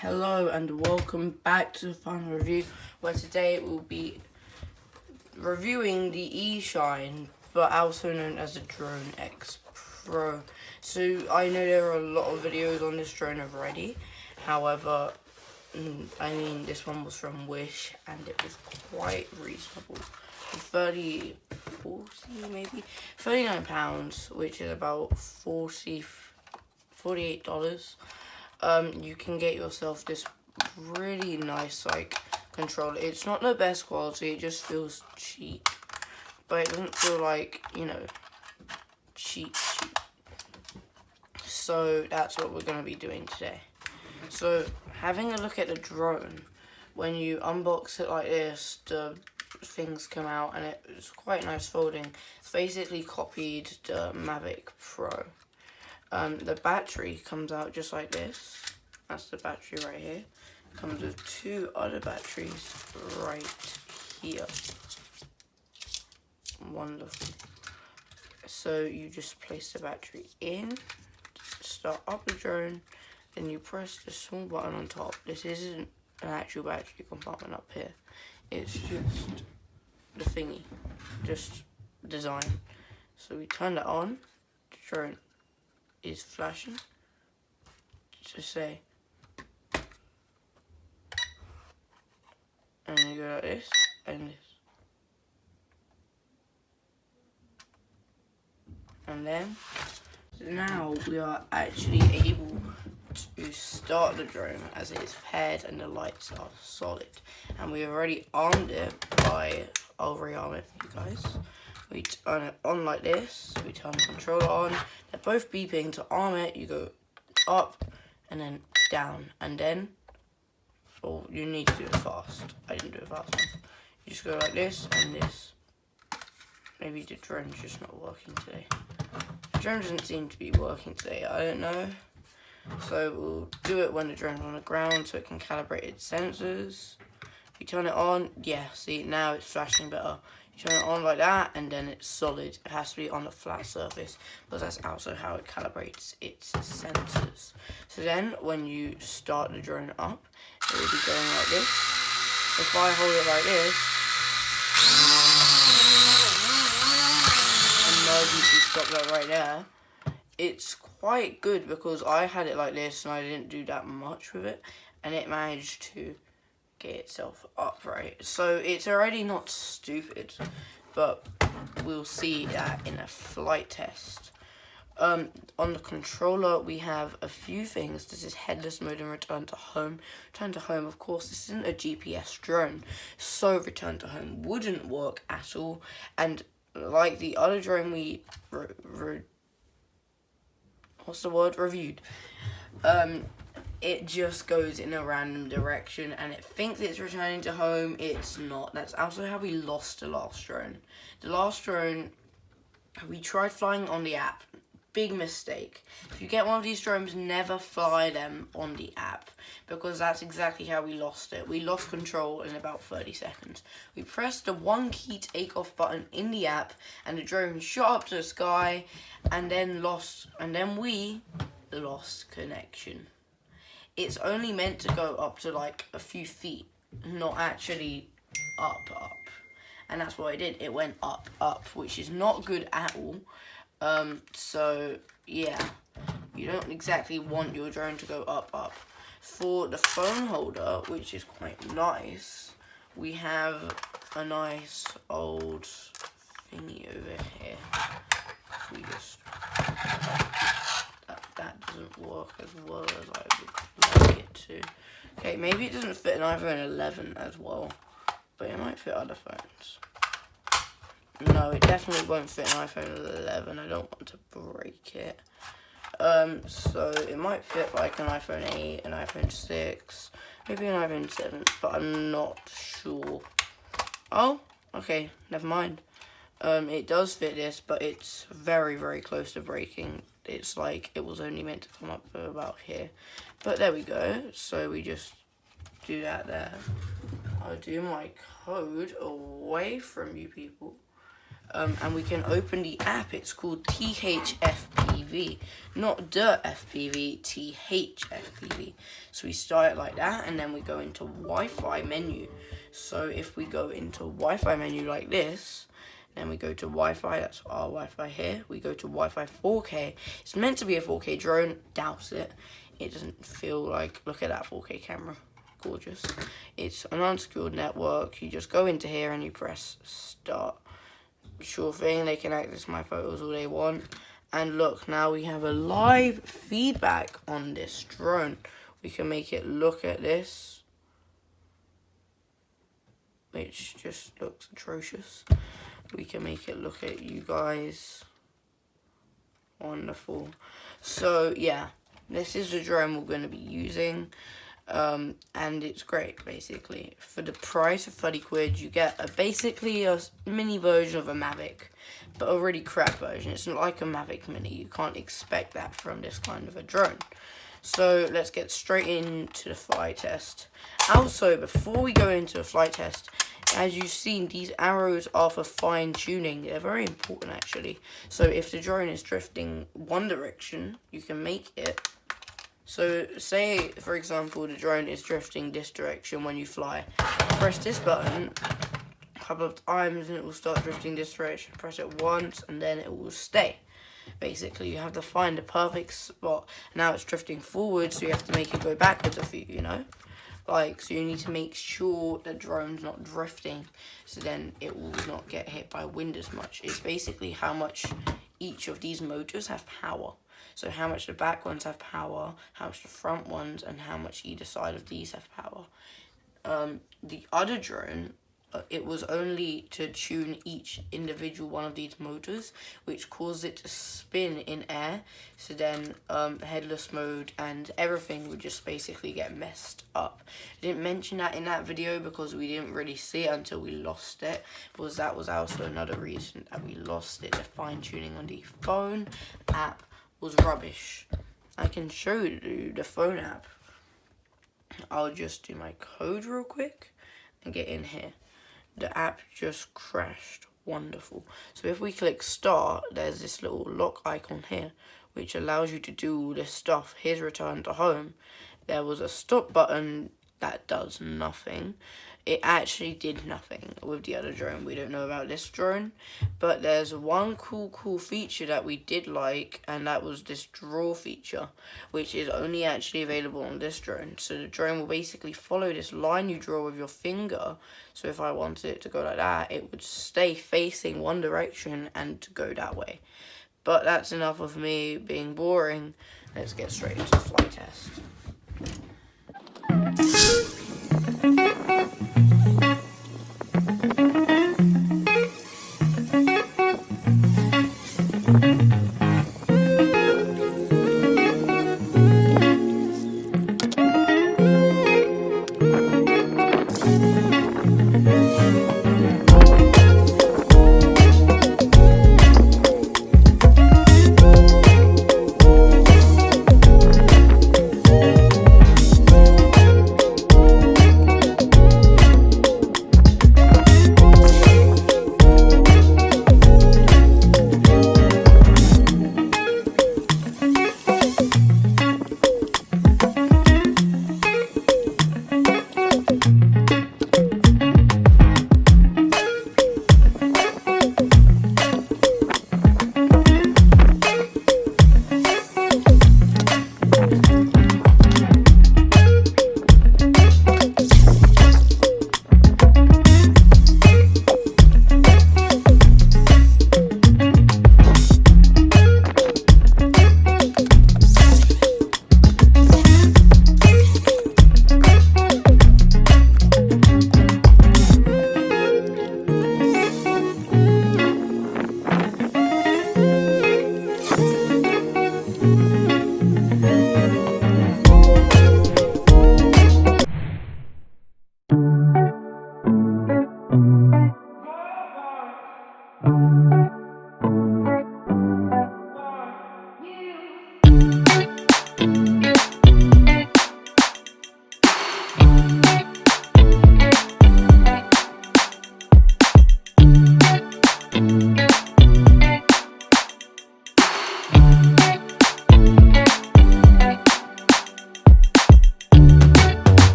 Hello and welcome back to the final review, where today we'll be reviewing the echine, but also known as the Drone X Pro. So I know there are a lot of videos on this drone already, however, this one was from Wish and it was quite reasonable. 40 maybe? £39, which is about $48. You can get yourself this really nice controller. It's not the best quality, it just feels cheap, but it doesn't feel like, cheap. So that's what we're going to be doing today. So having a look at the drone, when you unbox it like this, the things come out and it's quite nice folding. It's basically copied the Mavic Pro. The battery comes out just like this. That's the battery right here. Comes with two other batteries right here. Wonderful. So you just place the battery in, start up the drone, then you press the small button on top. This isn't an actual battery compartment up here. It's just the thingy, just design. So we turn that on, the drone is flashing to say, and you go like this and this, and then now we are actually able to start the drone as it is paired and the lights are solid, and we already armed it by, I'll rearm it for you guys. We turn it on like this, we turn the controller on, they're both beeping. To arm it, you go up and then down, and then, you need to do it fast. I didn't do it fast enough. You just go like this and this. Maybe the drone's just not working today. The drone doesn't seem to be working today, I don't know. So we'll do it when the drone's on the ground so it can calibrate its sensors. We turn it on, yeah, see, now it's flashing better. You turn it on like that, and then it's solid. It has to be on a flat surface, because that's also how it calibrates its sensors. So then, when you start the drone up, it will be going like this. If I hold it like this, emergency stop that right there, it's quite good, because I had it like this, and I didn't do that much with it, and it managed to get itself upright. So it's already not stupid, but we'll see that in a flight test. On the controller we have a few things. This is headless mode and return to home. Return to home, of course, this isn't a GPS drone, so return to home wouldn't work at all, and like the other drone we reviewed, it just goes in a random direction and it thinks it's returning to home. It's not. That's also how we lost the last drone. The last drone, we tried flying on the app. Big mistake. If you get one of these drones, never fly them on the app, because that's exactly how we lost it. We lost control in about 30 seconds. We pressed the one key take off button in the app and the drone shot up to the sky and then we lost connection. It's only meant to go up to like a few feet, not actually up. And that's what it did. It went up, which is not good at all. So yeah, you don't exactly want your drone to go up. For the phone holder, which is quite nice, we have a nice old thingy over here. If we just, that doesn't work as well as I would like it to. Okay, maybe it doesn't fit an iPhone 11 as well, but it might fit other phones. No, it definitely won't fit an iPhone 11. I don't want to break it. So it might fit like an iPhone 8, an iPhone 6, maybe an iPhone 7, but I'm not sure. Oh, okay, never mind. It does fit this, but it's very, very close to breaking. It's like it was only meant to come up about here. But there we go. So we just do that there. I'll do my code away from you people. and we can open the app. It's called THFPV, not the FPV, THFPV. So we start it like that, and then we go into Wi-Fi menu. So if we go into Wi-Fi menu like this, then we go to Wi-Fi, that's our Wi-Fi here. We go to Wi-Fi 4K. It's meant to be a 4K drone, doubts it. It doesn't feel like, look at that 4K camera, gorgeous. It's an unsecured network. You just go into here and you press start. Sure thing, they can access my photos all they want. And look, now we have a live feedback on this drone. We can make it look at this, which just looks atrocious. We can make it look at you guys. Wonderful. So yeah, this is the drone we're going to be using. And it's great, basically. For the price of 30 quid, you get basically a mini version of a Mavic, but a really crap version. It's not like a Mavic Mini. You can't expect that from this kind of a drone. So let's get straight into the flight test. Also, before we go into a flight test, as you've seen, these arrows are for fine tuning. They're very important, actually. So if the drone is drifting one direction, you can make it. So say, for example, the drone is drifting this direction when you fly. Press this button a couple of times and it will start drifting this direction. Press it once and then it will stay. Basically, you have to find the perfect spot. Now it's drifting forward, so you have to make it go backwards a few, you know? Like, so you need to make sure the drone's not drifting, so then it will not get hit by wind as much. It's basically how much each of these motors have power. So how much the back ones have power, how much the front ones, and how much either side of these have power. The other drone, it was only to tune each individual one of these motors, which caused it to spin in air. So then headless mode and everything would just basically get messed up. I didn't mention that in that video because we didn't really see it until we lost it, because that was also another reason that we lost it. The fine tuning on the phone app was rubbish. I can show you the phone app. I'll just do my code real quick and get in here. The app just crashed. Wonderful. So if we click start, there's this little lock icon here, which allows you to do all this stuff. Here's return to home. There was a stop button that does nothing. It actually did nothing with the other drone. We don't know about this drone, but there's one cool feature that we did like, and that was this draw feature, which is only actually available on this drone. So the drone will basically follow this line you draw with your finger. So if I wanted it to go like that, it would stay facing one direction and go that way. But that's enough of me being boring. Let's get straight into the flight test.